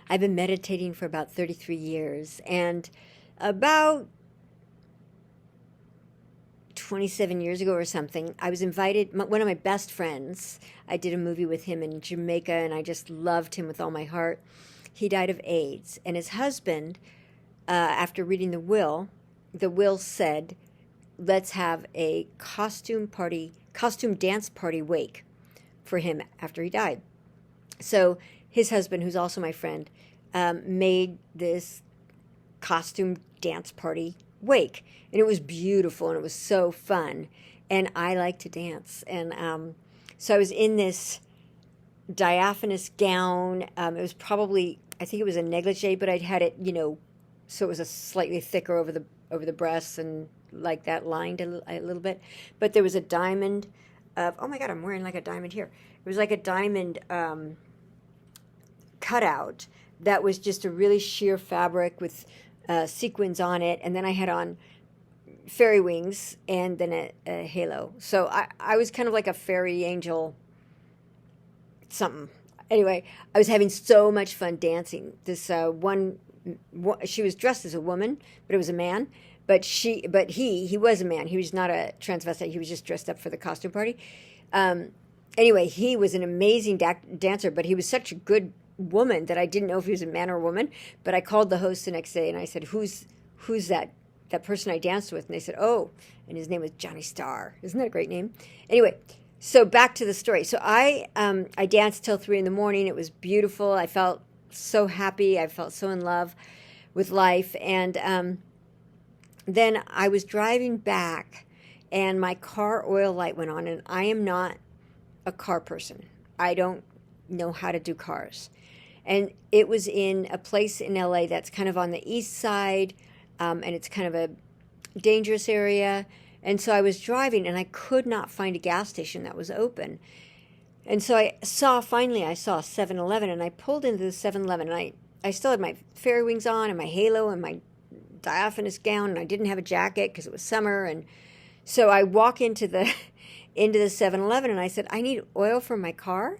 I've been meditating for about 33 years, and about 27 years ago or something, I was invited, one of my best friends, I did a movie with him in Jamaica, and I just loved him with all my heart. He died of AIDS, and his husband, after reading the will said, let's have a costume dance party wake for him after he died. So his husband, who's also my friend, made this costume dance party wake, and it was beautiful, and it was so fun, and I like to dance, and so I was in this diaphanous gown. It was probably, I think it was a negligee, but I'd had it, so it was a slightly thicker over the breasts, and like that, lined a little bit, but there was a diamond of, oh my God, I'm wearing like a diamond here. It was like a diamond cutout that was just a really sheer fabric with sequins on it, and then I had on fairy wings and then a halo. So I was kind of like a fairy angel something. Anyway, I was having so much fun dancing. This she was dressed as a woman, but it was a man. But he was a man. He was not a transvestite. He was just dressed up for the costume party. Anyway, he was an amazing dancer, but he was such a good woman that I didn't know if he was a man or a woman. But I called the host the next day and I said, "Who's that person I danced with?" And they said, "Oh," and his name was Johnny Starr. Isn't that a great name? Anyway, so back to the story. So I danced till 3 a.m. It was beautiful. I felt so happy. I felt so in love with life. And then I was driving back, and my car oil light went on, and I am not a car person. I don't know how to do cars. And it was in a place in LA that's kind of on the east side, and it's kind of a dangerous area. And so I was driving, and I could not find a gas station that was open. And so I saw a 7-Eleven, and I pulled into the 7-Eleven, and I still had my fairy wings on and my halo and my diaphanous gown, and I didn't have a jacket because it was summer. And so I walk into the 7-Eleven, and I said, "I need oil for my car."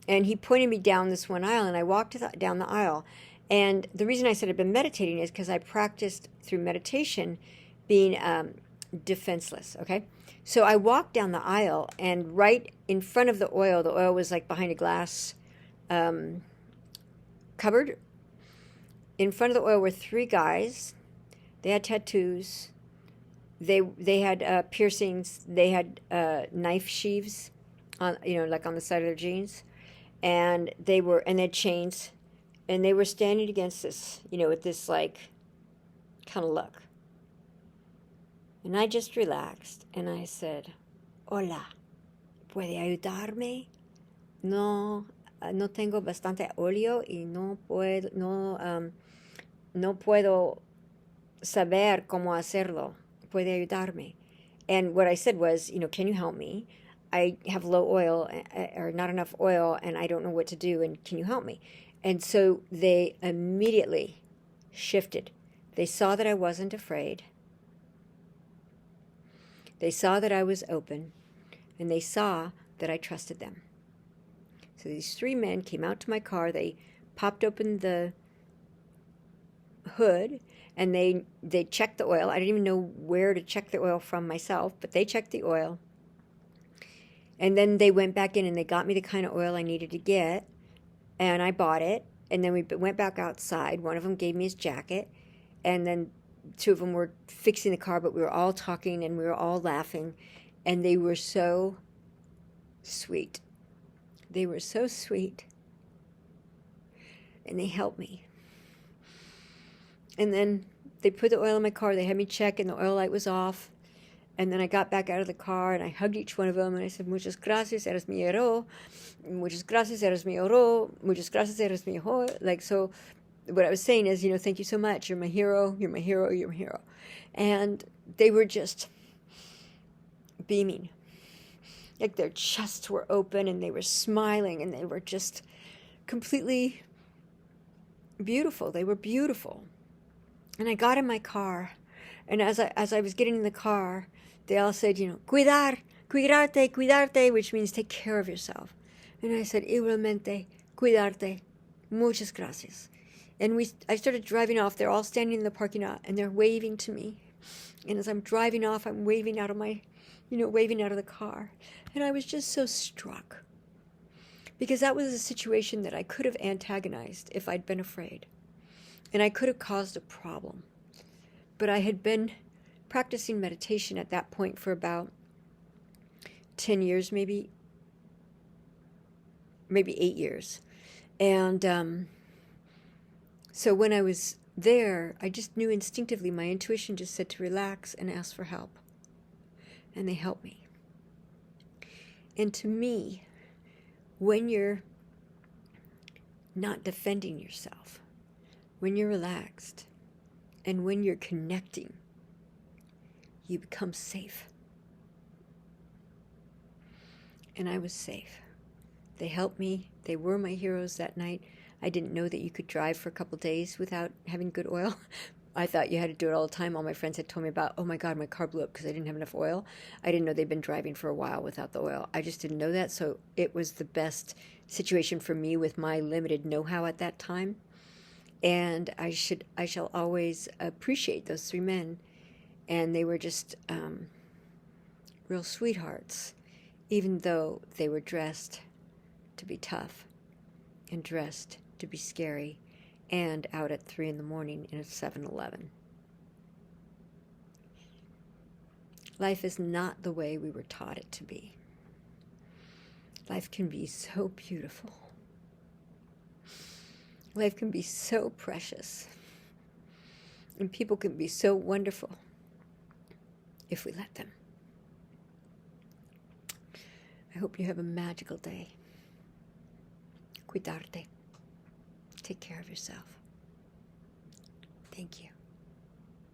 And he pointed me down this one aisle, and I walked down the aisle. And the reason I said I've been meditating is because I practiced through meditation being defenseless, okay? So I walked down the aisle, and right in front of the oil was like behind a glass cupboard. In front of the oil were 3 guys. They had tattoos. They had piercings. They had knife sheaths on, like on the side of their jeans, and they had chains, and they were standing against this, with this like kind of look. And I just relaxed, and I said, "Hola, ¿puede ayudarme? No tengo bastante óleo y no puedo saber cómo hacerlo. Puede ayudarme." And what I said was, "Can you help me? I have low oil or not enough oil, and I don't know what to do, and can you help me?" And so they immediately shifted. They saw that I wasn't afraid. They saw that I was open, and they saw that I trusted them. So these 3 men came out to my car. They popped open the hood, and they checked the oil. I didn't even know where to check the oil from myself, but they checked the oil. And then they went back in, and they got me the kind of oil I needed to get, and I bought it. And then we went back outside. One of them gave me his jacket, and then 2 of them were fixing the car, but we were all talking, and we were all laughing, and they were so sweet. They were so sweet, and they helped me. And then they put the oil in my car. They had me check, and the oil light was off. And then I got back out of the car, and I hugged each one of them, and I said, "Muchas gracias, eres mi héroe. Muchas gracias, eres mi oro. Muchas gracias, eres mi hijo." Like, so what I was saying is, "Thank you so much. You're my hero. You're my hero. You're my hero." And they were just beaming. Like their chests were open, and they were smiling, and they were just completely beautiful. They were beautiful. And I got in my car, and as I was getting in the car, they all said, "Cuidarte, cuidarte," which means take care of yourself. And I said, "Igualmente, cuidarte. Muchas gracias." And I started driving off. They're all standing in the parking lot, and they're waving to me. And as I'm driving off, I'm waving out of waving out of the car. And I was just so struck, because that was a situation that I could have antagonized if I'd been afraid. And I could have caused a problem. But I had been practicing meditation at that point for about 10 years, maybe 8 years. And so when I was there, I just knew instinctively, my intuition just said to relax and ask for help. And they helped me. And to me, when you're not defending yourself, when you're relaxed, and when you're connecting, you become safe. And I was safe. They helped me. They were my heroes that night. I didn't know that you could drive for a couple days without having good oil. I thought you had to do it all the time. All my friends had told me about, oh my God, my car blew up because I didn't have enough oil. I didn't know they'd been driving for a while without the oil. I just didn't know that. So it was the best situation for me with my limited know-how at that time. And I shall always appreciate those 3 men. And they were just real sweethearts, even though they were dressed to be tough and dressed to be scary and out at 3 in the morning in a 7-Eleven. Life is not the way we were taught it to be. Life can be so beautiful. Life can be so precious. And people can be so wonderful if we let them. I hope you have a magical day. Cuidarte. Take care of yourself. Thank you.